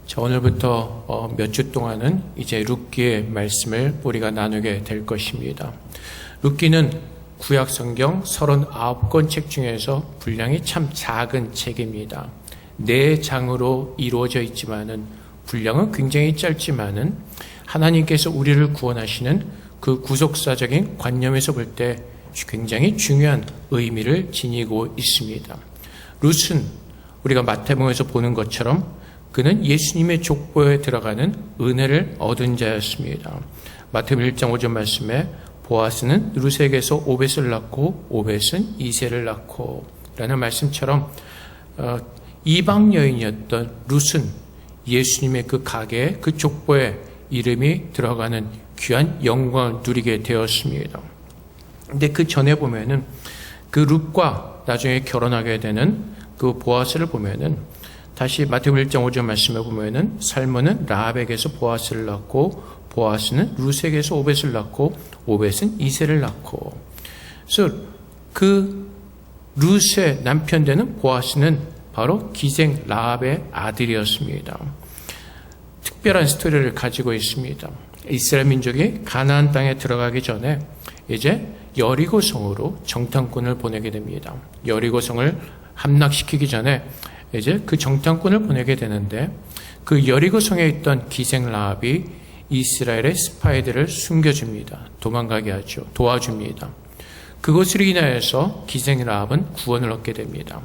자, 오늘부터 몇 주 동안은 이제 룻기의 말씀을 우리가 나누게 될 것입니다. 룻기는 구약 성경 39권 책 중에서 분량이 참 작은 책입니다. 4장으로 이루어져 있지만은 분량은 굉장히 짧지만은 하나님께서 우리를 구원하시는 그 구속사적인 관념에서 볼 때 굉장히 중요한 의미를 지니고 있습니다. 룻은 우리가 마태복음에서 보는 것처럼 그는 예수님의 족보에 들어가는 은혜를 얻은 자였습니다. 마태복음 1장 5절 말씀에 보아스는 룻에게서 오벳을 낳고 오벳은 이새를 낳고 라는 말씀처럼 이방 여인이었던 룻은 예수님의 그 가게에 그 족보에 이름이 들어가는 귀한 영광을 누리게 되었습니다. 근데 그 전에 보면은 그 룻과 나중에 결혼하게 되는 그 보아스를 보면은 다시 마태복음 1장 5절 말씀에 보면은 살몬은 라합에게서 보아스를 낳고 보아스는 룻에게서 오벳을 낳고 오벳은 이새를 낳고, 그래서 그 룻의 남편 되는 보아스는 바로 기생 라합의 아들이었습니다. 특별한 스토리를 가지고 있습니다. 이스라엘 민족이 가나안 땅에 들어가기 전에 이제 여리고성으로 정탐꾼을 보내게 됩니다. 여리고성을 함락시키기 전에 이제 그 정탐꾼을 보내게 되는데 그 여리고성에 있던 기생 라합이 이스라엘의 스파이들을 숨겨줍니다. 도망가게 하죠. 도와줍니다. 그것으로 인하여서 기생 라합은 구원을 얻게 됩니다.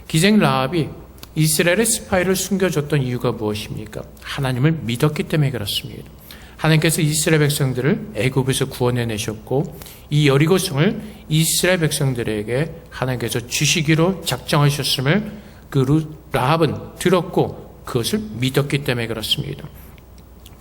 기생 라합이 이스라엘의 스파이를 숨겨줬던 이유가 무엇입니까? 하나님을 믿었기 때문에 그렇습니다. 하나님께서 이스라엘 백성들을 애굽에서 구원해내셨고 이 여리고성을 이스라엘 백성들에게 하나님께서 주시기로 작정하셨음을 그 라합은 들었고 그것을 믿었기 때문에 그렇습니다.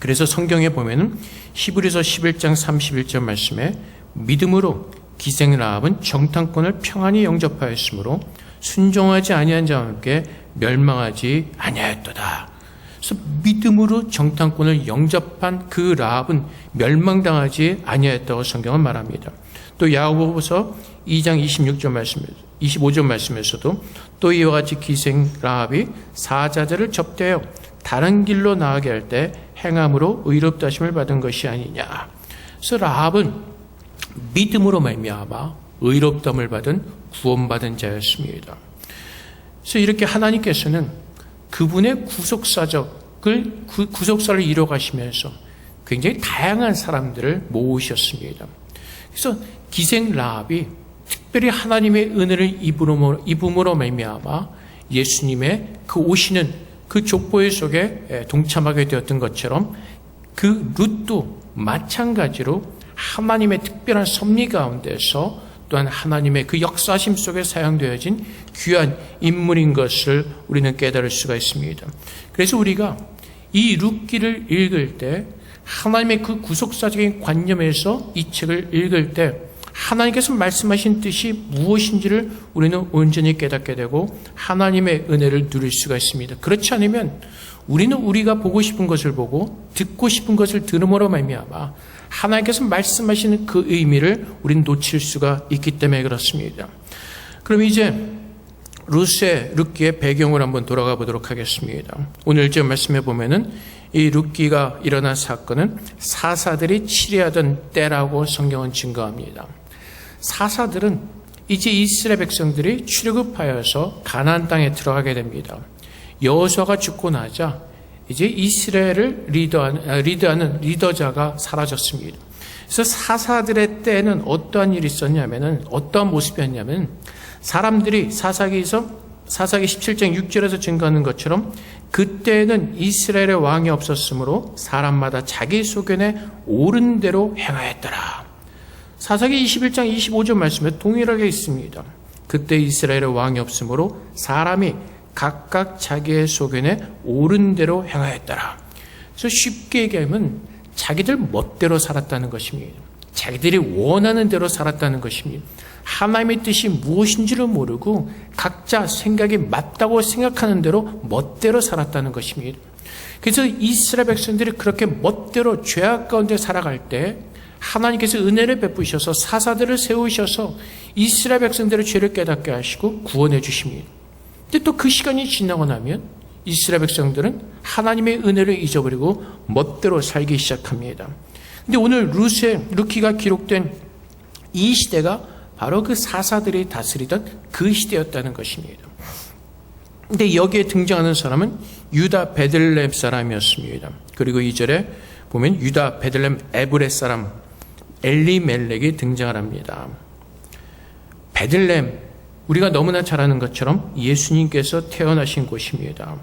그래서 성경에 보면은 히브리서 11장 31절 말씀에 믿음으로 기생 라합은 정탐꾼을 평안히 영접하였으므로 순종하지 아니한 자와 함께 멸망하지 아니하였도다. 그래서 믿음으로 정탐꾼을 영접한 그 라합은 멸망당하지 아니하였다고 성경은 말합니다. 또 야고보서 2장 25절 말씀에서도 또 이와 같이 기생 라합이 사자들을 접대하여 다른 길로 나가게 할 때 행함으로 의롭다 하심을 받은 것이 아니냐. 그래서 라합은 믿음으로 말미암아 의롭다함을 받은 구원받은 자였습니다. 그래서 이렇게 하나님께서는 그분의 구속사를 이뤄가시면서 굉장히 다양한 사람들을 모으셨습니다. 그래서 기생 라합이 특별히 하나님의 은혜를 입음으로 말미암아 예수님의 그 오시는 그 족보의 속에 동참하게 되었던 것처럼 그 룻도 마찬가지로 하나님의 특별한 섭리 가운데서 또한 하나님의 그 역사심 속에 사용되어진 귀한 인물인 것을 우리는 깨달을 수가 있습니다. 그래서 우리가 이 룻기를 읽을 때 하나님의 그 구속사적인 관념에서 이 책을 읽을 때 하나님께서 말씀하신 뜻이 무엇인지를 우리는 온전히 깨닫게 되고 하나님의 은혜를 누릴 수가 있습니다. 그렇지 않으면 우리는 우리가 보고 싶은 것을 보고 듣고 싶은 것을 들음으로 말미암아 하나님께서 말씀하시는 그 의미를 우리는 놓칠 수가 있기 때문에 그렇습니다. 그럼 이제 룻기의 배경을 한번 돌아가 보도록 하겠습니다. 오늘 제 말씀해 보면은 이 룻기가 일어난 사건은 사사들이 치리하던 때라고 성경은 증거합니다. 사사들은 이제 이스라엘 백성들이 출애굽하여서 가나안 땅에 들어가게 됩니다. 여호수아가 죽고 나자 이제 이스라엘을 리드하는 리더자가 사라졌습니다. 그래서 사사들의 때에는 어떠한 일이 있었냐면은 어떠한 모습이었냐면 사람들이 사사기 17장 6절에서 증거하는 것처럼 그때에는 이스라엘의 왕이 없었으므로 사람마다 자기 소견에 옳은 대로 행하였더라. 사사기 21장 25절 말씀에 동일하게 있습니다. 그때 이스라엘의 왕이 없으므로 사람이 각각 자기의 소견에 옳은 대로 행하였더라. 그래서 쉽게 얘기하면 자기들 멋대로 살았다는 것입니다. 자기들이 원하는 대로 살았다는 것입니다. 하나님의 뜻이 무엇인지를 모르고 각자 생각이 맞다고 생각하는 대로 멋대로 살았다는 것입니다. 그래서 이스라엘 백성들이 그렇게 멋대로 죄악 가운데 살아갈 때 하나님께서 은혜를 베푸셔서 사사들을 세우셔서 이스라엘 백성들의 죄를 깨닫게 하시고 구원해 주십니다. 근데 또 그 시간이 지나고 나면 이스라엘 백성들은 하나님의 은혜를 잊어버리고 멋대로 살기 시작합니다. 근데 오늘 루키가 기록된 이 시대가 바로 그 사사들이 다스리던 그 시대였다는 것입니다. 근데 여기에 등장하는 사람은 유다 베들레헴 사람이었습니다. 그리고 2절에 보면 유다 베들레헴 에브렛 사람 엘리멜렉이 등장을 합니다. 베들레헴, 우리가 너무나 잘 아는 것처럼 예수님께서 태어나신 곳입니다.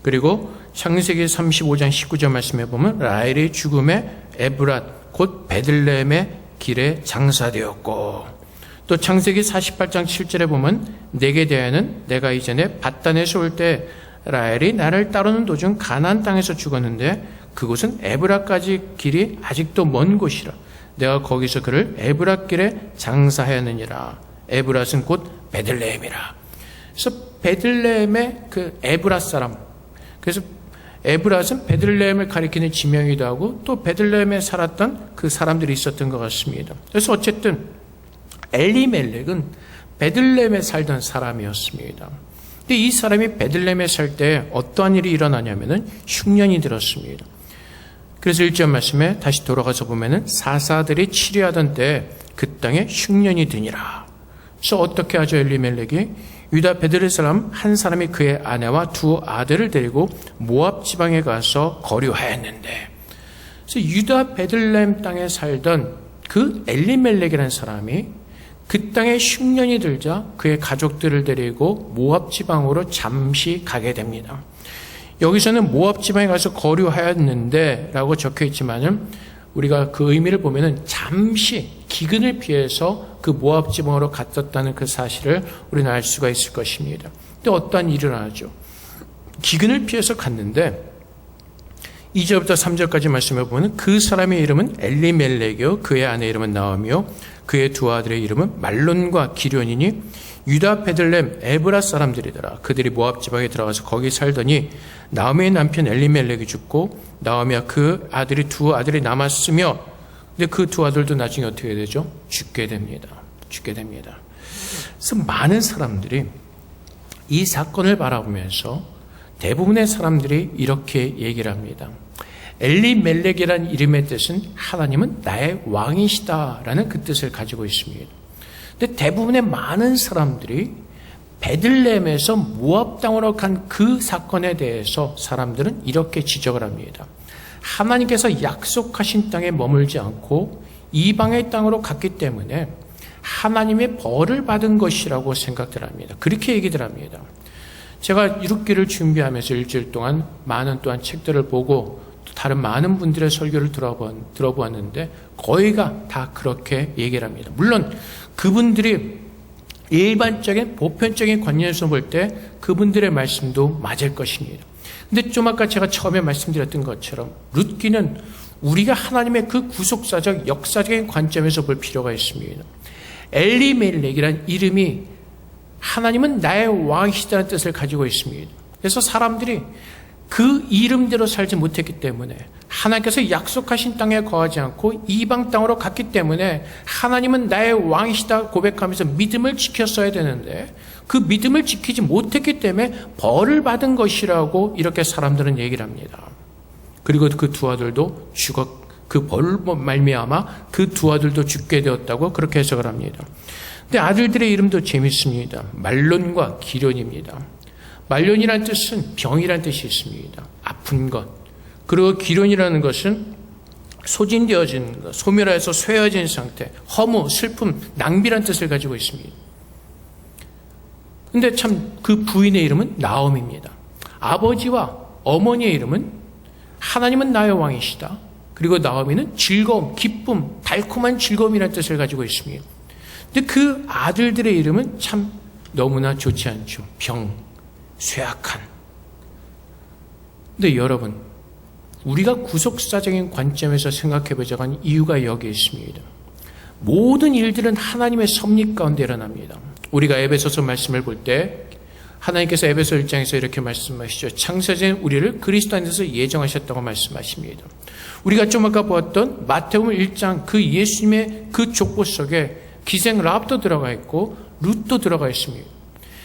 그리고 창세기 35장 19절 말씀해 보면 라헬의 죽음에 에브랏 곧 베들레헴의 길에 장사되었고, 또 창세기 48장 7절에 보면 내게 대하여는 내가 이전에 밧단에서 올 때 라헬이 나를 따르는 도중 가나안 땅에서 죽었는데 그곳은 에브랏까지 길이 아직도 먼 곳이라 내가 거기서 그를 에브랏 길에 장사하였느니라. 에브랏은 곧 베들레헴이라. 그래서 베들레헴의 그 에브랏 사람, 그래서 에브랏은 베들레헴을 가리키는 지명이기도 하고 또 베들레헴에 살았던 그 사람들이 있었던 것 같습니다. 그래서 어쨌든 엘리멜렉은 베들레헴에 살던 사람이었습니다. 근데 이 사람이 베들레헴에 살 때 어떠한 일이 일어나냐면은 흉년이 들었습니다. 그래서 1절 말씀에 다시 돌아가서 보면은 사사들이 치료하던 때 그 땅에 흉년이 드니라. 그래서 어떻게 하죠? 엘리멜렉이 유다 베들레헴 사람 한 사람이 그의 아내와 두 아들을 데리고 모압 지방에 가서 거류하였는데, 그래서 유다 베들레헴 땅에 살던 그 엘리멜렉이라는 사람이 그 땅에 흉년이 들자 그의 가족들을 데리고 모압 지방으로 잠시 가게 됩니다. 여기서는 모압 지방에 가서 거류하였는데 라고 적혀 있지만은 우리가 그 의미를 보면은 잠시 기근을 피해서 그 모압 지방으로 갔었다는 그 사실을 우리는 알 수가 있을 것입니다. 또 어떠한 일이 일어나죠? 기근을 피해서 갔는데 2절부터 3절까지 말씀해 보면 그 사람의 이름은 엘리멜렉이요 그의 아내 이름은 나오미요 그의 두 아들의 이름은 말론과 기련이니 유다 베들레헴 에브랏 사람들이더라. 그들이 모압 지방에 들어가서 거기 살더니 나오미의 남편 엘리멜렉이 죽고 나오미와 그 아들이 두 아들이 남았으며, 근데 그 두 아들도 나중에 어떻게 되죠? 죽게 됩니다. 그래서 많은 사람들이 이 사건을 바라보면서 대부분의 사람들이 이렇게 얘기를 합니다. 엘리멜렉이라는 이름의 뜻은 하나님은 나의 왕이시다라는 그 뜻을 가지고 있습니다. 근데 대부분의 많은 사람들이 베들레헴에서 모압 땅으로 간 그 사건에 대해서 사람들은 이렇게 지적을 합니다. 하나님께서 약속하신 땅에 머물지 않고 이방의 땅으로 갔기 때문에 하나님의 벌을 받은 것이라고 생각들 합니다. 그렇게 얘기들 합니다. 제가 이룩기를 준비하면서 일주일 동안 많은 또한 책들을 보고 또 다른 많은 분들의 설교를 들어보았는데 거의가 다 그렇게 얘기를 합니다. 물론 그분들이 일반적인 보편적인 관념에서 볼 때 그분들의 말씀도 맞을 것입니다. 근데 좀 아까 제가 처음에 말씀드렸던 것처럼 룻기는 우리가 하나님의 그 구속사적 역사적인 관점에서 볼 필요가 있습니다. 엘리멜렉이란 이름이 하나님은 나의 왕이시다는 뜻을 가지고 있습니다. 그래서 사람들이 그 이름대로 살지 못했기 때문에 하나님께서 약속하신 땅에 거하지 않고 이방 땅으로 갔기 때문에 하나님은 나의 왕이시다 고백하면서 믿음을 지켰어야 되는데 그 믿음을 지키지 못했기 때문에 벌을 받은 것이라고 이렇게 사람들은 얘기를 합니다. 그리고 그 두 아들도 그 벌 말미암아 그 두 아들도 죽게 되었다고 그렇게 해석을 합니다. 근데 아들들의 이름도 재밌습니다. 말론과 기련입니다. 말론이라는 뜻은 병이라는 뜻이 있습니다. 아픈 것. 그리고 기련이라는 것은 소진되어진 것, 소멸해서 쇠어진 상태, 허무, 슬픔, 낭비라는 뜻을 가지고 있습니다. 근데 참 그 부인의 이름은 나옴입니다. 아버지와 어머니의 이름은 하나님은 나의 왕이시다. 그리고 나오미는 즐거움, 기쁨, 달콤한 즐거움이라는 뜻을 가지고 있습니다. 근데 그 아들들의 이름은 참 너무나 좋지 않죠. 병, 쇠약한. 근데 여러분, 우리가 구속사적인 관점에서 생각해보자고 한 이유가 여기에 있습니다. 모든 일들은 하나님의 섭리 가운데 일어납니다. 우리가 에베소서 말씀을 볼 때 하나님께서 에베소 1장에서 이렇게 말씀하시죠. 창세전 우리를 그리스도 안에서 예정하셨다고 말씀하십니다. 우리가 좀 아까 보았던 마태복음 1장 그 예수님의 그 족보 속에 기생 라합도 들어가 있고 룻도 들어가 있습니다.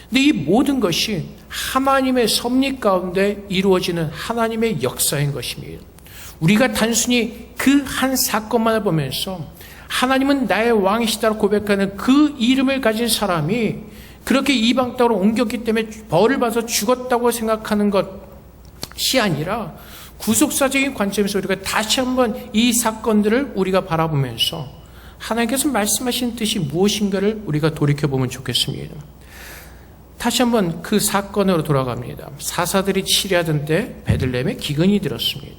근데 이 모든 것이 하나님의 섭리 가운데 이루어지는 하나님의 역사인 것입니다. 우리가 단순히 그 한 사건만을 보면서 하나님은 나의 왕이시다고 고백하는 그 이름을 가진 사람이 그렇게 이방 땅으로 옮겼기 때문에 벌을 받아서 죽었다고 생각하는 것이 아니라 구속사적인 관점에서 우리가 다시 한번 이 사건들을 우리가 바라보면서 하나님께서 말씀하신 뜻이 무엇인가를 우리가 돌이켜보면 좋겠습니다. 다시 한번 그 사건으로 돌아갑니다. 사사들이 치리하던 때 베들레헴에 기근이 들었습니다.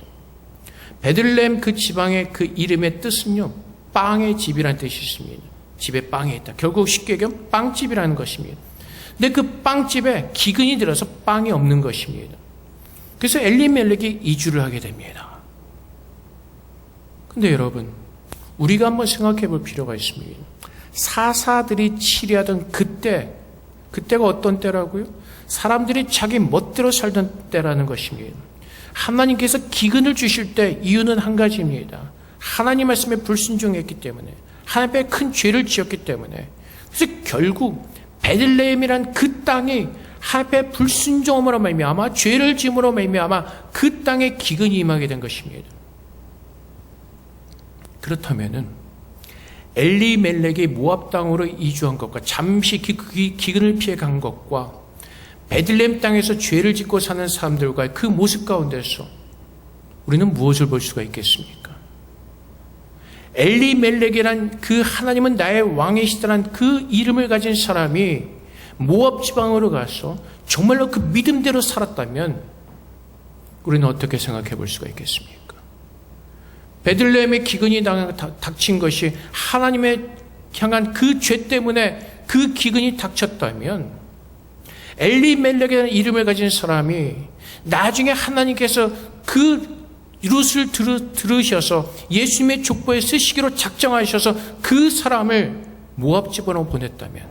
베들레헴 그 지방의 그 이름의 뜻은요, 빵의 집이라는 뜻이 있습니다. 집에 빵이 있다. 결국 쉽게 얘기하면 빵집이라는 것입니다. 근데 그 빵집에 기근이 들어서 빵이 없는 것입니다. 그래서 엘리멜렉이 이주를 하게 됩니다. 근데 여러분, 우리가 한번 생각해 볼 필요가 있습니다. 사사들이 치리하던 그때가 어떤 때라고요? 사람들이 자기 멋대로 살던 때라는 것입니다. 하나님께서 기근을 주실 때 이유는 한 가지입니다. 하나님 말씀에 불순종했기 때문에, 하나님 앞에 큰 죄를 지었기 때문에. 그래서 결국 베들레헴이란 그 땅이 하나님 앞에 불순종함으로 말미암아, 죄를 지음으로 말미암아 그 땅에 기근이 임하게 된 것입니다. 그렇다면은 엘리멜렉이 모압 땅으로 이주한 것과 잠시 기근을 피해 간 것과 베들레헴 땅에서 죄를 짓고 사는 사람들과의 그 모습 가운데서 우리는 무엇을 볼 수가 있겠습니까? 엘리멜렉이란 그 하나님은 나의 왕이시다는 그 이름을 가진 사람이 모압 지방으로 가서 정말로 그 믿음대로 살았다면 우리는 어떻게 생각해 볼 수가 있겠습니까? 베들레헴의 기근이 닥친 것이 하나님의 향한 그 죄 때문에 그 기근이 닥쳤다면 엘리멜렉이라는 이름을 가진 사람이 나중에 하나님께서 그 룻을 들으셔서 예수님의 족보에 쓰시기로 작정하셔서 그 사람을 모압 지방으로 보냈다면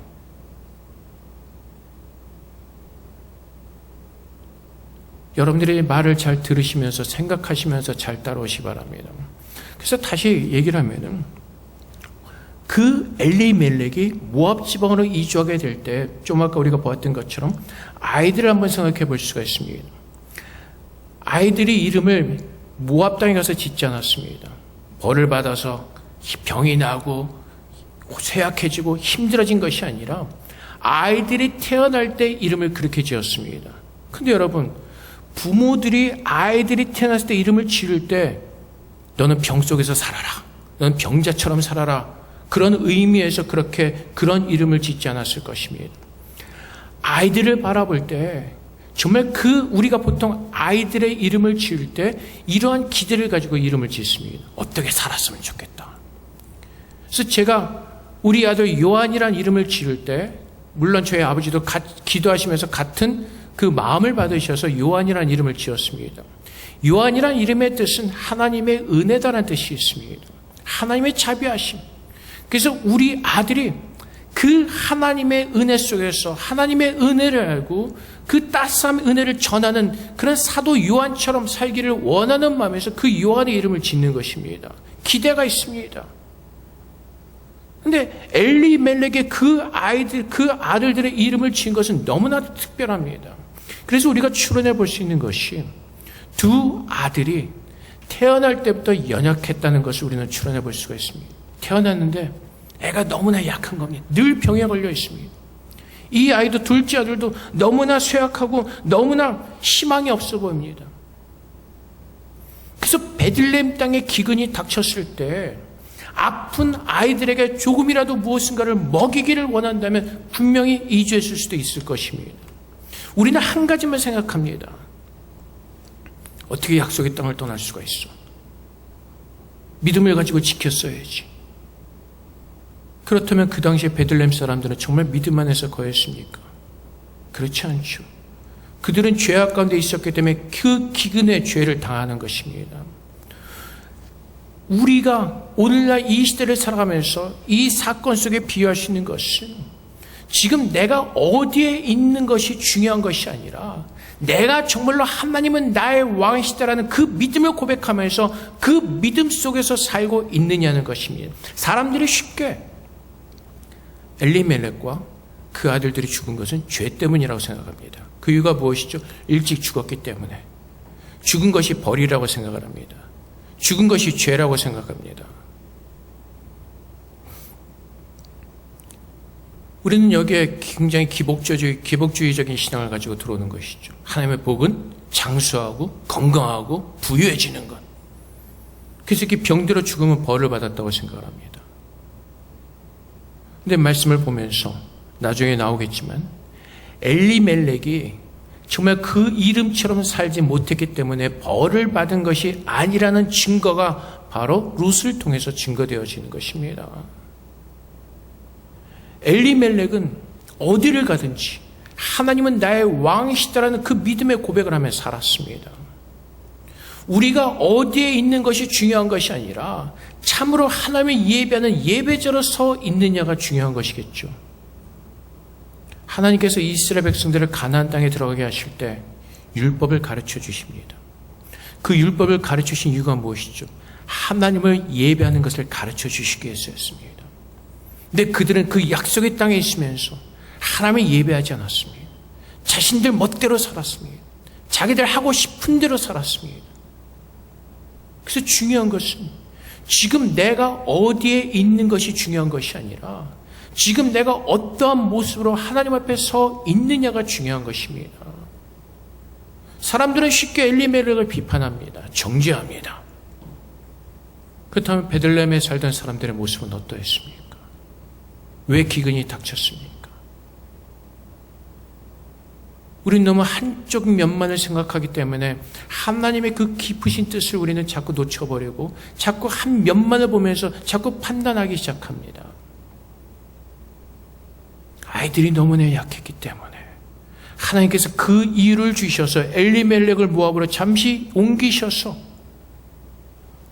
여러분들이 말을 잘 들으시면서 생각하시면서 잘 따라오시기 바랍니다. 그래서 다시 얘기를 하면은 그 엘리멜렉이 모압 지방으로 이주하게 될 때 좀 아까 우리가 보았던 것처럼 아이들을 한번 생각해 볼 수가 있습니다. 아이들이 이름을 모압 땅에 가서 짓지 않았습니다. 벌을 받아서 병이 나고 쇠약해지고 힘들어진 것이 아니라 아이들이 태어날 때 이름을 그렇게 지었습니다. 근데 여러분, 부모들이 아이들이 태어났을 때 이름을 지을 때 너는 병 속에서 살아라, 너는 병자처럼 살아라, 그런 의미에서 그런 이름을 짓지 않았을 것입니다. 아이들을 바라볼 때 정말 우리가 보통 아이들의 이름을 지을 때 이러한 기대를 가지고 이름을 짓습니다. 어떻게 살았으면 좋겠다. 그래서 제가 우리 아들 요한이라는 이름을 지을 때 물론 저희 아버지도 기도하시면서 같은 그 마음을 받으셔서 요한이라는 이름을 지었습니다. 요한이라는 이름의 뜻은 하나님의 은혜다라는 뜻이 있습니다. 하나님의 자비하심. 그래서 우리 아들이 그 하나님의 은혜 속에서 하나님의 은혜를 알고 그 따스한 은혜를 전하는 그런 사도 요한처럼 살기를 원하는 마음에서 그 요한의 이름을 짓는 것입니다. 기대가 있습니다. 그런데 엘리멜렉의 그 아들들의 이름을 지은 것은 너무나 특별합니다. 그래서 우리가 추론해 볼 수 있는 것이 두 아들이 태어날 때부터 연약했다는 것을 우리는 추론해 볼 수가 있습니다. 태어났는데 애가 너무나 약한 겁니다. 늘 병에 걸려 있습니다. 이 아이도 둘째 아들도 너무나 쇠약하고 너무나 희망이 없어 보입니다. 그래서 베들레헴 땅에 기근이 닥쳤을 때 아픈 아이들에게 조금이라도 무엇인가를 먹이기를 원한다면 분명히 이주했을 수도 있을 것입니다. 우리는 한 가지만 생각합니다. 어떻게 약속의 땅을 떠날 수가 있어? 믿음을 가지고 지켰어야지. 그렇다면 그 당시에 베들레헴 사람들은 정말 믿음 안에서 거했습니까? 그렇지 않죠. 그들은 죄악 가운데 있었기 때문에 그 기근의 죄를 당하는 것입니다. 우리가 오늘날 이 시대를 살아가면서 이 사건 속에 비유할 수 있는 것은 지금 내가 어디에 있는 것이 중요한 것이 아니라 내가 정말로 하나님은 나의 왕이시다라는 그 믿음을 고백하면서 그 믿음 속에서 살고 있느냐는 것입니다. 사람들이 쉽게 엘리멜렉과 그 아들들이 죽은 것은 죄 때문이라고 생각합니다. 그 이유가 무엇이죠? 일찍 죽었기 때문에. 죽은 것이 벌이라고 생각을 합니다. 죽은 것이 죄라고 생각합니다. 우리는 여기에 굉장히 기복주의적인 신앙을 가지고 들어오는 것이죠. 하나님의 복은 장수하고 건강하고 부유해지는 것. 그래서 이렇게 병들어 죽으면 벌을 받았다고 생각을 합니다. 근데 말씀을 보면서 나중에 나오겠지만 엘리멜렉이 정말 그 이름처럼 살지 못했기 때문에 벌을 받은 것이 아니라는 증거가 바로 룻을 통해서 증거되어지는 것입니다. 엘리멜렉은 어디를 가든지 하나님은 나의 왕이시다라는 그 믿음의 고백을 하며 살았습니다. 우리가 어디에 있는 것이 중요한 것이 아니라 참으로 하나님을 예배하는 예배자로 서 있느냐가 중요한 것이겠죠. 하나님께서 이스라엘 백성들을 가나안 땅에 들어가게 하실 때 율법을 가르쳐 주십니다. 그 율법을 가르쳐 주신 이유가 무엇이죠? 하나님을 예배하는 것을 가르쳐 주시기 위해서였습니다. 근데 그들은 그 약속의 땅에 있으면서 하나님을 예배하지 않았습니다. 자신들 멋대로 살았습니다. 자기들 하고 싶은 대로 살았습니다. 그래서 중요한 것은 지금 내가 어디에 있는 것이 중요한 것이 아니라 지금 내가 어떠한 모습으로 하나님 앞에 서 있느냐가 중요한 것입니다. 사람들은 쉽게 엘리멜렉을 비판합니다. 정죄합니다. 그렇다면 베들레헴에 살던 사람들의 모습은 어떠했습니까? 왜 기근이 닥쳤습니까? 우리는 너무 한쪽 면만을 생각하기 때문에 하나님의 그 깊으신 뜻을 우리는 자꾸 놓쳐버리고 자꾸 한 면만을 보면서 자꾸 판단하기 시작합니다. 아이들이 너무나 약했기 때문에 하나님께서 그 이유를 주셔서 엘리멜렉을 모압으로 잠시 옮기셔서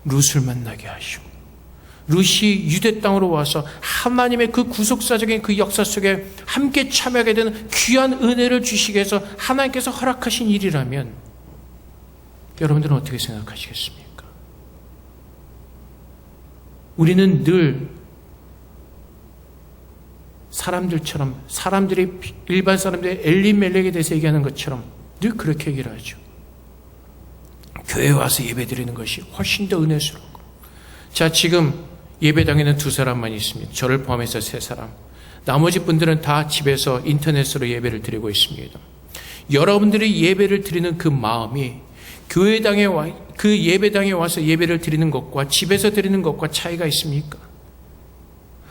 룻을 만나게 하시고 룻이 유대 땅으로 와서 하나님의 그 구속사적인 그 역사 속에 함께 참여하게 되는 귀한 은혜를 주시기 위해서 하나님께서 허락하신 일이라면 여러분들은 어떻게 생각하시겠습니까? 우리는 늘 사람들처럼 일반 사람들이 엘리멜렉에 대해서 얘기하는 것처럼 늘 그렇게 얘기를 하죠. 교회에 와서 예배드리는 것이 훨씬 더 은혜스럽고 자 지금 예배당에는 2사람만 있습니다. 저를 포함해서 3사람. 나머지 분들은 다 집에서 인터넷으로 예배를 드리고 있습니다. 여러분들이 예배를 드리는 그 마음이 그 예배당에 와서 예배를 드리는 것과 집에서 드리는 것과 차이가 있습니까?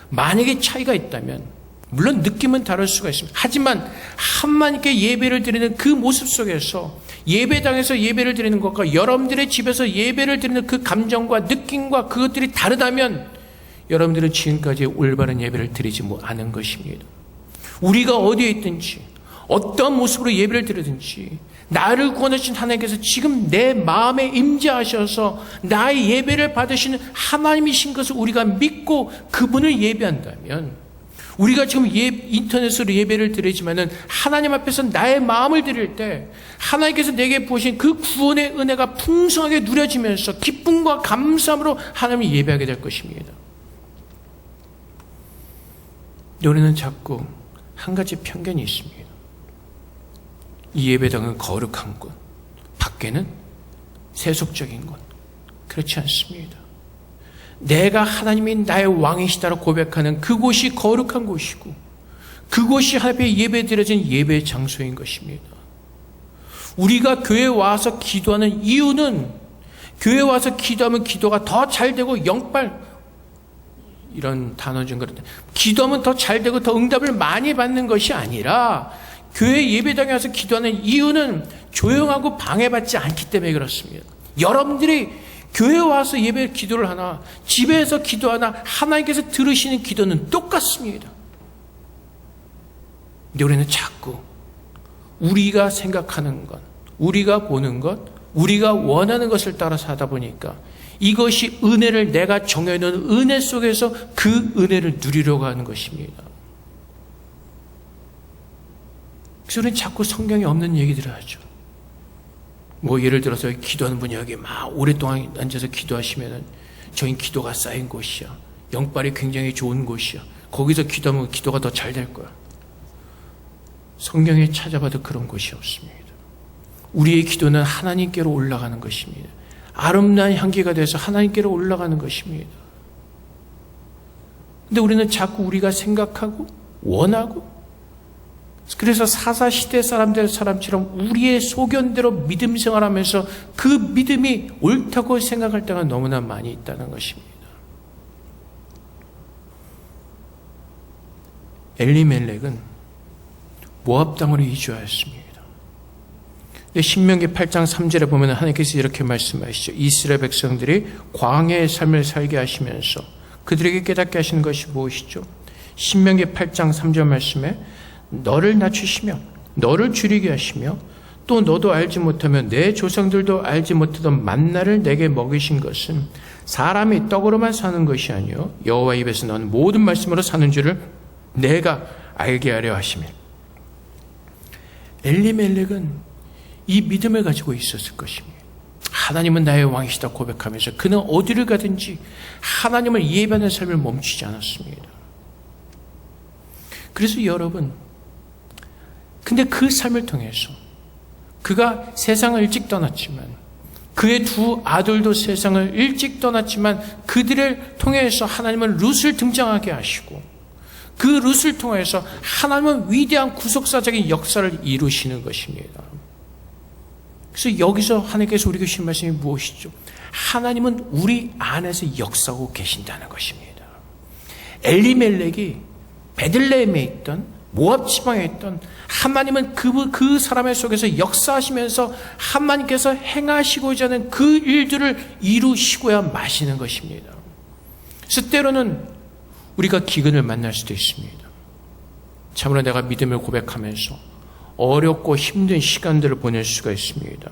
만약에 차이가 있다면 물론 느낌은 다를 수가 있습니다. 하지만 하나님께 예배를 드리는 그 모습 속에서 예배당에서 예배를 드리는 것과 여러분들의 집에서 예배를 드리는 그 감정과 느낌과 그것들이 다르다면 여러분들은 지금까지 올바른 예배를 드리지 않은 것입니다. 우리가 어디에 있든지 어떤 모습으로 예배를 드리든지 나를 구원하신 하나님께서 지금 내 마음에 임재하셔서 나의 예배를 받으시는 하나님이신 것을 우리가 믿고 그분을 예배한다면 우리가 지금 인터넷으로 예배를 드리지만은 하나님 앞에서 나의 마음을 드릴 때 하나님께서 내게 부으신 그 구원의 은혜가 풍성하게 누려지면서 기쁨과 감사함으로 하나님을 예배하게 될 것입니다. 우리는 자꾸 한 가지 편견이 있습니다. 이 예배당은 거룩한 곳, 밖에는 세속적인 곳. 그렇지 않습니다. 내가 하나님이 나의 왕이시다라고 고백하는 그곳이 거룩한 곳이고 그곳이 하나님의 예배드려진 예배의 장소인 것입니다. 우리가 교회에 와서 기도하는 이유는 교회에 와서 기도하면 기도가 더 잘되고 이런 단어 좀 그런데 기도하면 더 잘되고 더 응답을 많이 받는 것이 아니라 교회 예배당에 와서 기도하는 이유는 조용하고 방해받지 않기 때문에 그렇습니다. 여러분들이 교회에 와서 예배 기도를 하나 집에서 기도하나 하나님께서 들으시는 기도는 똑같습니다. 근데 우리는 자꾸 우리가 생각하는 것, 우리가 보는 것, 우리가 원하는 것을 따라서 하다 보니까 이것이 은혜를 내가 정해놓은 은혜 속에서 그 은혜를 누리려고 하는 것입니다. 그래서 우리는 자꾸 성경에 없는 얘기들을 하죠. 예를 들어서 기도하는 분이 여기 막 오랫동안 앉아서 기도하시면은 저희 기도가 쌓인 곳이야. 영빨이 굉장히 좋은 곳이야. 거기서 기도하면 기도가 더 잘 될 거야. 성경에 찾아봐도 그런 곳이 없습니다. 우리의 기도는 하나님께로 올라가는 것입니다. 아름다운 향기가 돼서 하나님께로 올라가는 것입니다. 근데 우리는 자꾸 우리가 생각하고 원하고, 그래서 사사시대 사람처럼 우리의 소견대로 믿음 생활하면서 그 믿음이 옳다고 생각할 때가 너무나 많이 있다는 것입니다. 엘리멜렉은 모압 땅으로 이주하였습니다. 신명기 8장 3절에 보면 하나님께서 이렇게 말씀하시죠. 이스라엘 백성들이 광야의 삶을 살게 하시면서 그들에게 깨닫게 하시는 것이 무엇이죠? 신명기 8장 3절 말씀에 너를 낮추시며 너를 줄이게 하시며 또 너도 알지 못하며 내 조상들도 알지 못하던 만나를 내게 먹이신 것은 사람이 떡으로만 사는 것이 아니요 여호와 입에서 나는 모든 말씀으로 사는 줄을 내가 알게 하려 하시며. 엘리멜렉은 이 믿음을 가지고 있었을 것입니다. 하나님은 나의 왕이시다 고백하면서 그는 어디를 가든지 하나님을 예배하는 삶을 멈추지 않았습니다. 그래서 여러분, 근데 그 삶을 통해서 그가 세상을 일찍 떠났지만, 그의 두 아들도 세상을 일찍 떠났지만 그들을 통해서 하나님은 룻을 등장하게 하시고, 그 룻을 통해서 하나님은 위대한 구속사적인 역사를 이루시는 것입니다. 그래서 여기서 하나님께서 우리에게 주신 말씀이 무엇이죠? 하나님은 우리 안에서 역사하고 계신다는 것입니다. 엘리멜렉이 베들레헴에 있던 모압 지방에 있던 하나님은 그 사람의 속에서 역사하시면서 하나님께서 행하시고자 하는 그 일들을 이루시고야 마시는 것입니다. 그래서 때로는 우리가 기근을 만날 수도 있습니다. 참으로 내가 믿음을 고백하면서 어렵고 힘든 시간들을 보낼 수가 있습니다.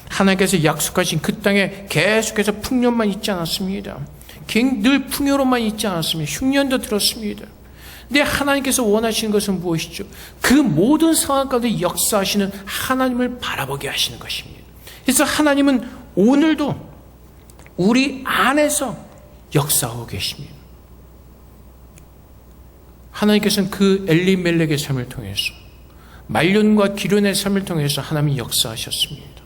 하나님께서 약속하신 그 땅에 계속해서 풍년만 있지 않았습니다. 늘 풍요로만 있지 않았습니다. 흉년도 들었습니다. 근데 하나님께서 원하시는 것은 무엇이죠? 그 모든 상황 가운데 역사하시는 하나님을 바라보게 하시는 것입니다. 그래서 하나님은 오늘도 우리 안에서 역사하고 계십니다. 하나님께서는 그 엘리멜렉의 삶을 통해서, 말년과 기련의 삶을 통해서 하나님이 역사하셨습니다.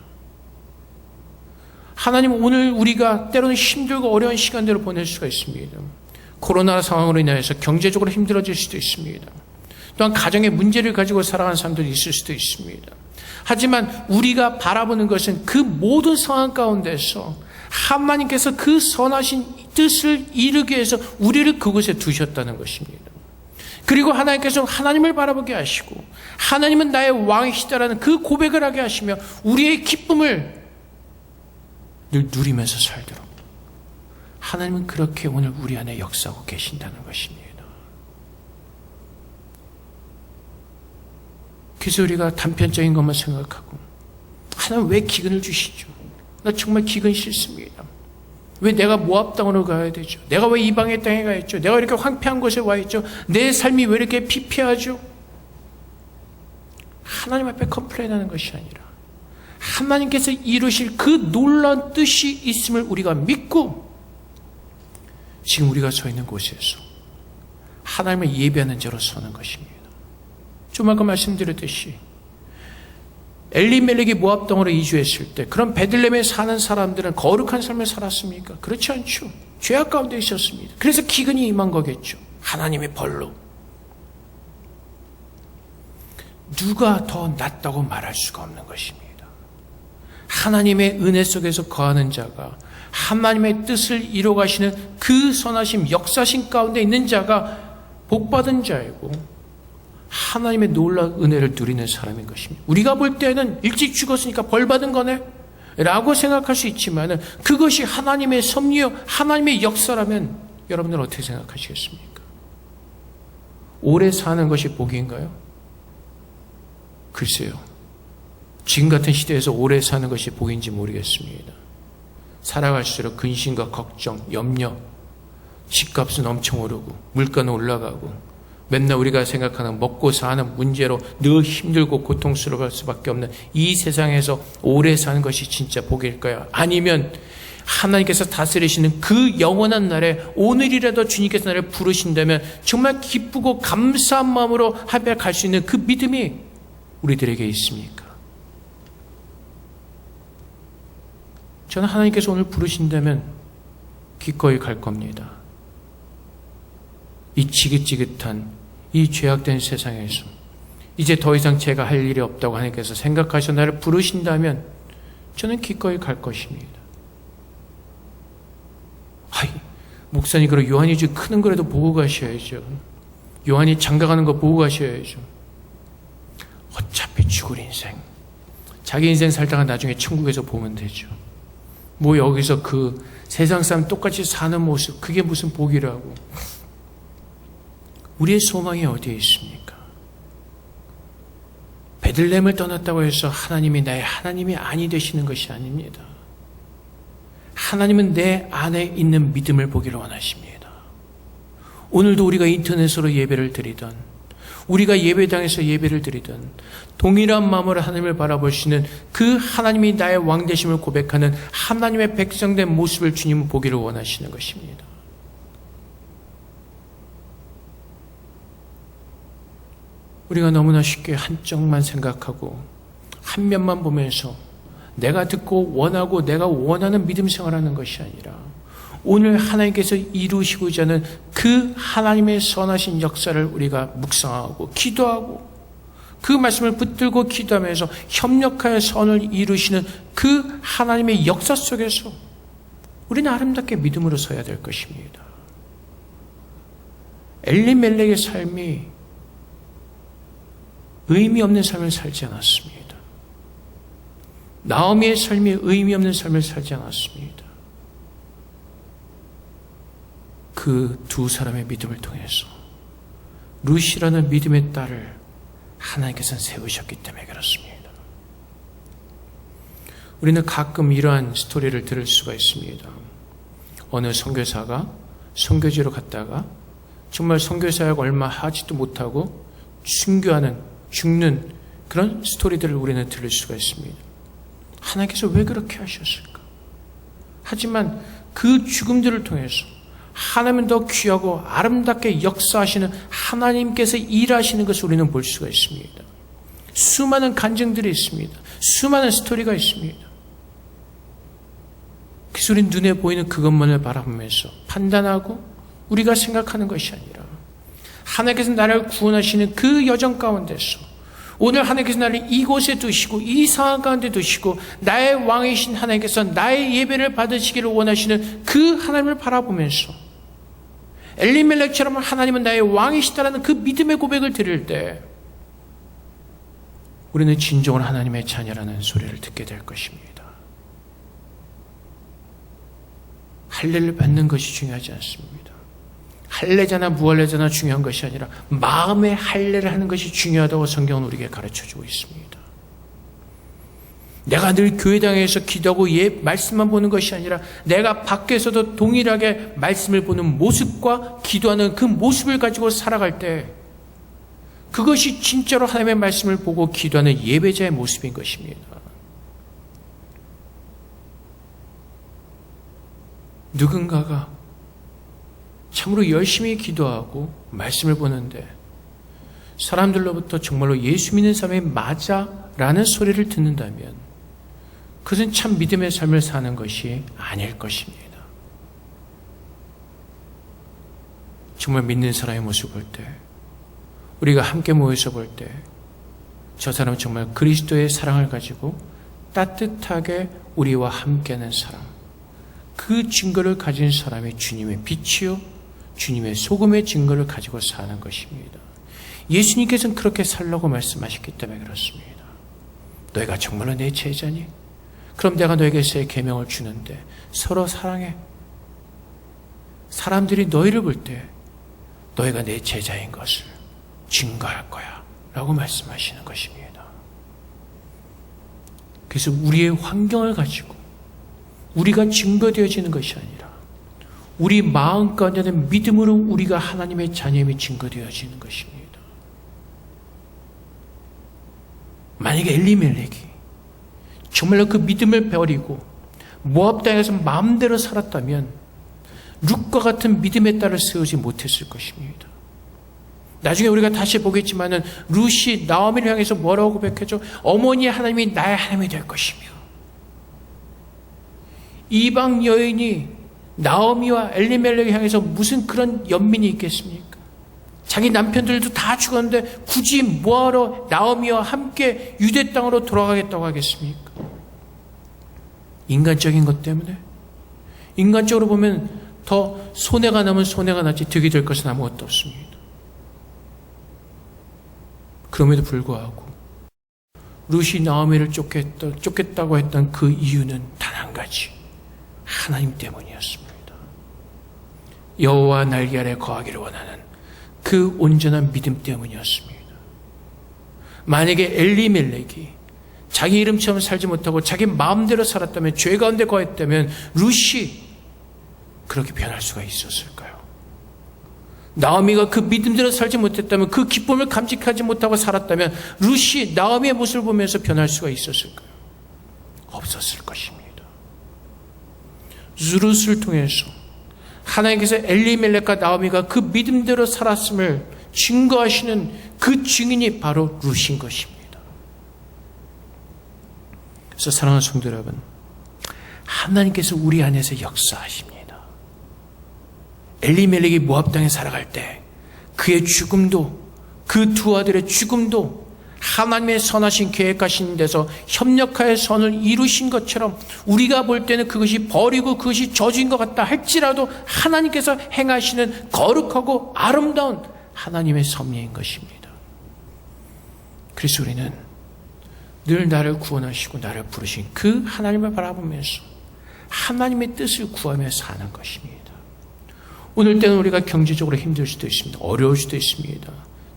하나님은 오늘 우리가 때로는 힘들고 어려운 시간들을 보낼 수가 있습니다. 코로나 상황으로 인해서 경제적으로 힘들어질 수도 있습니다. 또한 가정의 문제를 가지고 살아가는 사람들이 있을 수도 있습니다. 하지만 우리가 바라보는 것은 그 모든 상황 가운데서 하나님께서 그 선하신 뜻을 이루기 위해서 우리를 그곳에 두셨다는 것입니다. 그리고 하나님께서 하나님을 바라보게 하시고 하나님은 나의 왕이시다라는 그 고백을 하게 하시며 우리의 기쁨을 늘 누리면서 살도록 하나님은 그렇게 오늘 우리 안에 역사하고 계신다는 것입니다. 그래서 우리가 단편적인 것만 생각하고 하나님 왜 기근을 주시죠? 나 정말 기근 싫습니다. 왜 내가 모압 땅으로 가야 되죠? 내가 왜 이방의 땅에 가 있죠? 내가 이렇게 황폐한 곳에 와 있죠? 내 삶이 왜 이렇게 피폐하죠? 하나님 앞에 컴플레인하는 것이 아니라 하나님께서 이루실 그 놀라운 뜻이 있음을 우리가 믿고 지금 우리가 서 있는 곳에서 하나님을 예배하는 자로 서는 것입니다. 좀 아까 말씀드렸듯이 엘리멜렉이 모압 땅으로 이주했을 때 그런 베들레헴에 사는 사람들은 거룩한 삶을 살았습니까? 그렇지 않죠. 죄악 가운데 있었습니다. 그래서 기근이 임한 거겠죠. 하나님의 벌로. 누가 더 낫다고 말할 수가 없는 것입니다. 하나님의 은혜 속에서 거하는 자가, 하나님의 뜻을 이루어가시는 그 선하심, 역사심 가운데 있는 자가 복받은 자이고 하나님의 놀라운 은혜를 누리는 사람인 것입니다. 우리가 볼 때는 일찍 죽었으니까 벌받은 거네 라고 생각할 수 있지만 그것이 하나님의 섭리요 하나님의 역사라면 여러분들은 어떻게 생각하시겠습니까? 오래 사는 것이 복인가요? 글쎄요. 지금 같은 시대에서 오래 사는 것이 복인지 모르겠습니다. 살아갈수록 근심과 걱정, 염려, 집값은 엄청 오르고 물가는 올라가고 맨날 우리가 생각하는 먹고 사는 문제로 늘 힘들고 고통스러울 수밖에 없는 이 세상에서 오래 사는 것이 진짜 복일까요? 아니면 하나님께서 다스리시는 그 영원한 날에 오늘이라도 주님께서 나를 부르신다면 정말 기쁘고 감사한 마음으로 하루에 갈 수 있는 그 믿음이 우리들에게 있습니까? 저는 하나님께서 오늘 부르신다면 기꺼이 갈 겁니다. 이 지긋지긋한 이 죄악된 세상에서 이제 더 이상 제가 할 일이 없다고 하나님께서 생각하셔 나를 부르신다면 저는 기꺼이 갈 것입니다. 목사님, 그럼 요한이 좀 크는 거라도 보고 가셔야죠. 요한이 장가가는 거 보고 가셔야죠. 어차피 죽을 인생, 자기 인생 살다가 나중에 천국에서 보면 되죠. 뭐 여기서 그 세상 사람 똑같이 사는 모습, 그게 무슨 복이라고. 우리의 소망이 어디에 있습니까? 베들레헴을 떠났다고 해서 하나님이 나의 하나님이 아니 되시는 것이 아닙니다. 하나님은 내 안에 있는 믿음을 보기를 원하십니다. 오늘도 우리가 인터넷으로 예배를 드리던, 우리가 예배당에서 예배를 드리던 동일한 마음으로 하나님을 바라보시는 그 하나님이 나의 왕 되심을 고백하는 하나님의 백성된 모습을 주님은 보기를 원하시는 것입니다. 우리가 너무나 쉽게 한쪽만 생각하고 한 면만 보면서 내가 듣고 원하고 내가 원하는 믿음 생활하는 것이 아니라 오늘 하나님께서 이루시고자 하는 그 하나님의 선하신 역사를 우리가 묵상하고 기도하고 그 말씀을 붙들고 기도하면서 협력하여 선을 이루시는 그 하나님의 역사 속에서 우리는 아름답게 믿음으로 서야 될 것입니다. 엘리멜렉의 삶이 의미 없는 삶을 살지 않았습니다. 나오미의 삶이 의미 없는 삶을 살지 않았습니다. 그 두 사람의 믿음을 통해서 루시라는 믿음의 딸을 하나님께서는 세우셨기 때문에 그렇습니다. 우리는 가끔 이러한 스토리를 들을 수가 있습니다. 어느 선교사가 선교지로 갔다가 정말 선교사역 얼마 하지도 못하고 순교하는, 죽는 그런 스토리들을 우리는 들을 수가 있습니다. 하나님께서 왜 그렇게 하셨을까? 하지만 그 죽음들을 통해서 하나님은 더 귀하고 아름답게 역사하시는 하나님께서 일하시는 것을 우리는 볼 수가 있습니다. 수많은 간증들이 있습니다. 수많은 스토리가 있습니다. 그래서 우리는 눈에 보이는 그것만을 바라보면서 판단하고 우리가 생각하는 것이 아니라 하나님께서 나를 구원하시는 그 여정 가운데서 오늘 하나님께서 나를 이곳에 두시고 이 상황 가운데 두시고 나의 왕이신 하나님께서 나의 예배를 받으시기를 원하시는 그 하나님을 바라보면서 엘리멜렉처럼 하나님은 나의 왕이시다라는 그 믿음의 고백을 드릴 때 우리는 진정한 하나님의 자녀라는 소리를 듣게 될 것입니다. 할례를 받는 것이 중요하지 않습니다. 할례자나 무할례자나 중요한 것이 아니라 마음의 할례를 하는 것이 중요하다고 성경은 우리에게 가르쳐주고 있습니다. 내가 늘 교회당에서 기도하고 말씀만 보는 것이 아니라 내가 밖에서도 동일하게 말씀을 보는 모습과 기도하는 그 모습을 가지고 살아갈 때 그것이 진짜로 하나님의 말씀을 보고 기도하는 예배자의 모습인 것입니다. 누군가가 참으로 열심히 기도하고 말씀을 보는데 사람들로부터 정말로 예수 믿는 사람이 맞아라는 소리를 듣는다면 그것은 참 믿음의 삶을 사는 것이 아닐 것입니다. 정말 믿는 사람의 모습을 볼 때 우리가 함께 모여서 볼 때 저 사람은 정말 그리스도의 사랑을 가지고 따뜻하게 우리와 함께하는 사람, 그 증거를 가진 사람이 주님의 빛이요 주님의 소금의 증거를 가지고 사는 것입니다. 예수님께서는 그렇게 살라고 말씀하셨기 때문에 그렇습니다. 너희가 정말로 내 제자니? 그럼 내가 너에게 새 계명을 주는데 서로 사랑해. 사람들이 너희를 볼 때 너희가 내 제자인 것을 증거할 거야 라고 말씀하시는 것입니다. 그래서 우리의 환경을 가지고 우리가 증거되어지는 것이 아니라 우리 마음 가운데는 믿음으로 우리가 하나님의 자녀임이 증거되어지는 것입니다. 만약에 엘리멜렉이 정말로 그 믿음을 버리고 모압 땅에서 마음대로 살았다면 룻과 같은 믿음의 딸을 세우지 못했을 것입니다. 나중에 우리가 다시 보겠지만은 룻이 나오미를 향해서 뭐라고 고백했죠? 어머니 하나님이 나의 하나님이 될 것이며. 이방 여인이 나오미와 엘리멜렉을 향해서 무슨 그런 연민이 있겠습니까? 자기 남편들도 다 죽었는데 굳이 뭐하러 나오미와 함께 유대 땅으로 돌아가겠다고 하겠습니까? 인간적인 것 때문에? 인간적으로 보면 더 손해가 나면 손해가 나지 득이 될 것은 아무것도 없습니다. 그럼에도 불구하고 룻이 나오미를 쫓겠다고 했던 그 이유는 단 한 가지, 하나님 때문이었습니다. 여호와 날개 아래 거하기를 원하는 그 온전한 믿음 때문이었습니다. 만약에 엘리멜렉이 자기 이름처럼 살지 못하고 자기 마음대로 살았다면, 죄 가운데 거했다면 룻이 그렇게 변할 수가 있었을까요? 나오미가 그 믿음대로 살지 못했다면, 그 기쁨을 감직하지 못하고 살았다면 룻이 나오미의 모습을 보면서 변할 수가 있었을까요? 없었을 것입니다. 룻을 통해서 하나님께서 엘리멜렉과 나오미가 그 믿음대로 살았음을 증거하시는 그 증인이 바로 룻인 것입니다. 그래서 사랑하는 성도 여러분, 하나님께서 우리 안에서 역사하십니다. 엘리멜렉이 모압 땅에 살아갈 때 그의 죽음도, 그 두 아들의 죽음도 하나님의 선하신 계획하신 데서 협력하여 선을 이루신 것처럼 우리가 볼 때는 그것이 버리고 그것이 저주인 것 같다 할지라도 하나님께서 행하시는 거룩하고 아름다운 하나님의 섭리인 것입니다. 그래서 우리는 늘 나를 구원하시고 나를 부르신 그 하나님을 바라보면서 하나님의 뜻을 구하며 사는 것입니다. 오늘 때는 우리가 경제적으로 힘들 수도 있습니다. 어려울 수도 있습니다.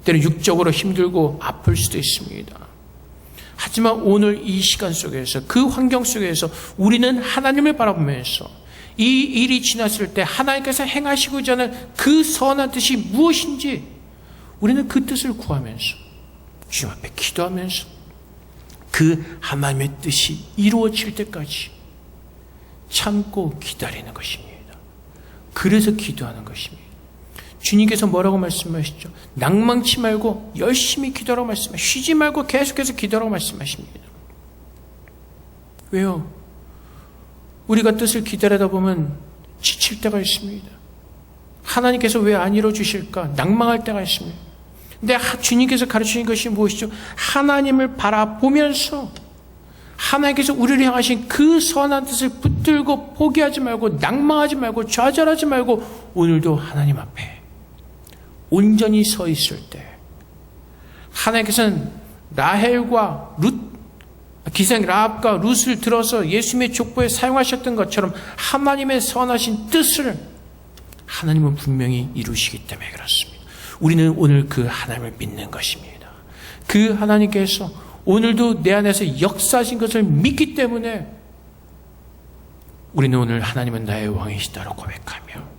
때는 육적으로 힘들고 아플 수도 있습니다. 하지만 오늘 이 시간 속에서, 그 환경 속에서 우리는 하나님을 바라보면서 이 일이 지났을 때 하나님께서 행하시고자 하는 그 선한 뜻이 무엇인지 우리는 그 뜻을 구하면서 주님 앞에 기도하면서 그 하나님의 뜻이 이루어질 때까지 참고 기다리는 것입니다. 그래서 기도하는 것입니다. 주님께서 뭐라고 말씀하시죠? 낭망치 말고 열심히 기도하라고 말씀하십니다. 쉬지 말고 계속해서 기도하라고 말씀하십니다. 왜요? 우리가 뜻을 기다리다 보면 지칠 때가 있습니다. 하나님께서 왜 안 이루어주실까? 낭망할 때가 있습니다. 근데 주님께서 가르치는 것이 무엇이죠? 하나님을 바라보면서 하나님께서 우리를 향하신 그 선한 뜻을 붙들고 포기하지 말고 낭망하지 말고 좌절하지 말고 오늘도 하나님 앞에 온전히 서 있을 때 하나님께서는 라헬과 기생 라합과 룻을 들어서 예수님의 족보에 사용하셨던 것처럼 하나님의 선하신 뜻을 하나님은 분명히 이루시기 때문에 그렇습니다. 우리는 오늘 그 하나님을 믿는 것입니다. 그 하나님께서 오늘도 내 안에서 역사하신 것을 믿기 때문에 우리는 오늘 하나님은 나의 왕이시다고 고백하며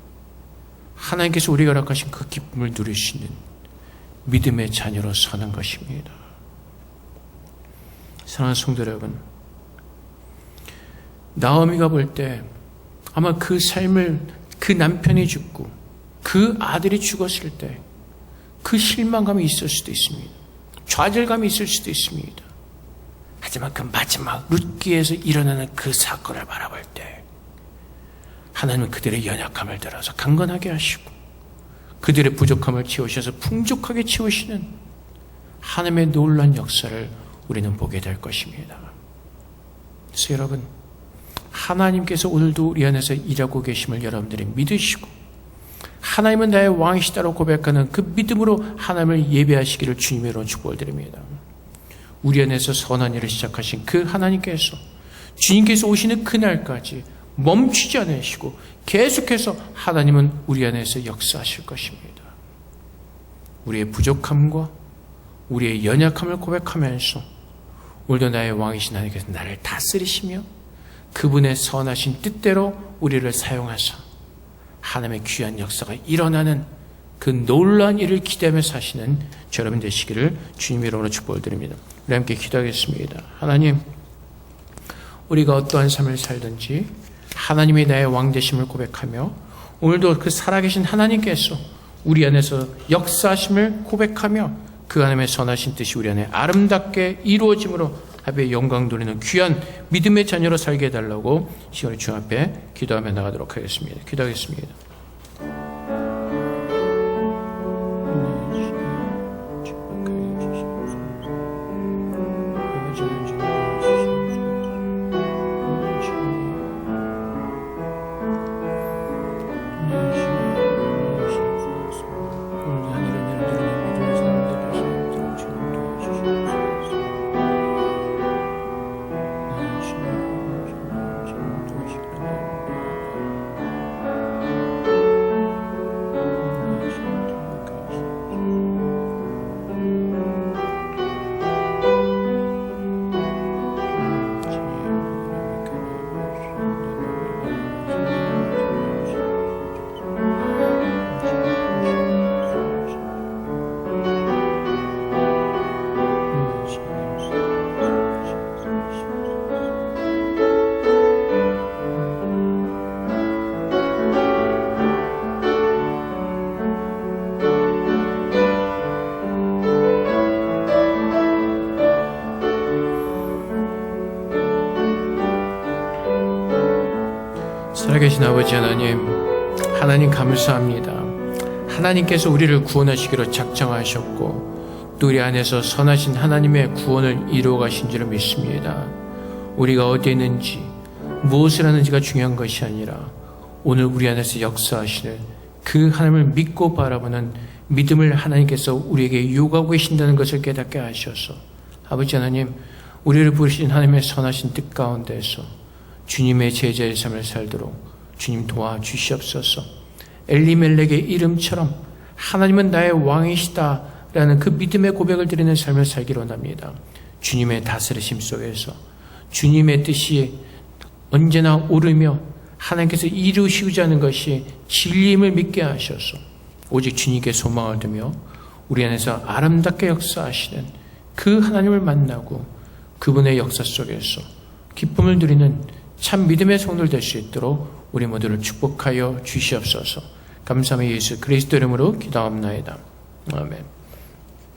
하나님께서 우리가 허락하신 그 기쁨을 누릴 수 있는 믿음의 자녀로 서는 것입니다. 사랑하는 성도 여러분, 나오미가 볼 때 아마 그 삶을, 그 남편이 죽고 그 아들이 죽었을 때 그 실망감이 있을 수도 있습니다. 좌절감이 있을 수도 있습니다. 하지만 그 마지막 룻기에서 일어나는 그 사건을 바라볼 때 하나님은 그들의 연약함을 들어서 강건하게 하시고 그들의 부족함을 채우셔서 풍족하게 채우시는 하나님의 놀라운 역사를 우리는 보게 될 것입니다. 그래서 여러분, 하나님께서 오늘도 우리 안에서 일하고 계심을 여러분들이 믿으시고 하나님은 나의 왕이시다고 고백하는 그 믿음으로 하나님을 예배하시기를 주님으로 축복을 드립니다. 우리 안에서 선한 일을 시작하신 그 하나님께서 주님께서 오시는 그날까지 멈추지 않으시고 계속해서 하나님은 우리 안에서 역사하실 것입니다. 우리의 부족함과 우리의 연약함을 고백하면서 오늘도 나의 왕이신 하나님께서 나를 다스리시며 그분의 선하신 뜻대로 우리를 사용하사 하나님의 귀한 역사가 일어나는 그 놀라운 일을 기대하며 사시는 여러분 되시기를 주님의 이름으로 축복을 드립니다. 우리 함께 기도하겠습니다. 하나님, 우리가 어떠한 삶을 살든지 하나님이 나의 왕 되심을 고백하며 오늘도 그 살아계신 하나님께서 우리 안에서 역사하심을 고백하며 그 하나님의 선하신 뜻이 우리 안에 아름답게 이루어짐으로 하나님의 영광 돌리는 귀한 믿음의 자녀로 살게 해달라고 시간을 주 앞에 기도하며 나가도록 하겠습니다. 기도하겠습니다. 살아계신 아버지 하나님 감사합니다. 하나님께서 우리를 구원하시기로 작정하셨고 또 우리 안에서 선하신 하나님의 구원을 이루어 가신 줄을 믿습니다. 우리가 어디에 있는지 무엇을 하는지가 중요한 것이 아니라 오늘 우리 안에서 역사하시는 그 하나님을 믿고 바라보는 믿음을 하나님께서 우리에게 요구하고 계신다는 것을 깨닫게 하셔서 아버지 하나님, 우리를 부르신 하나님의 선하신 뜻 가운데서 주님의 제자의 삶을 살도록 주님 도와주시옵소서. 엘리멜렉의 이름처럼 하나님은 나의 왕이시다라는 그 믿음의 고백을 드리는 삶을 살기로 원합니다. 주님의 다스리심 속에서 주님의 뜻이 언제나 오르며 하나님께서 이루시고자 하는 것이 진리임을 믿게 하셔서 오직 주님께 소망을 두며 우리 안에서 아름답게 역사하시는 그 하나님을 만나고 그분의 역사 속에서 기쁨을 누리는 참 믿음의 성도들 될 수 있도록 우리 모두를 축복하여 주시옵소서. 감사하며 예수 그리스도 이름으로 기도합나이다. 아멘.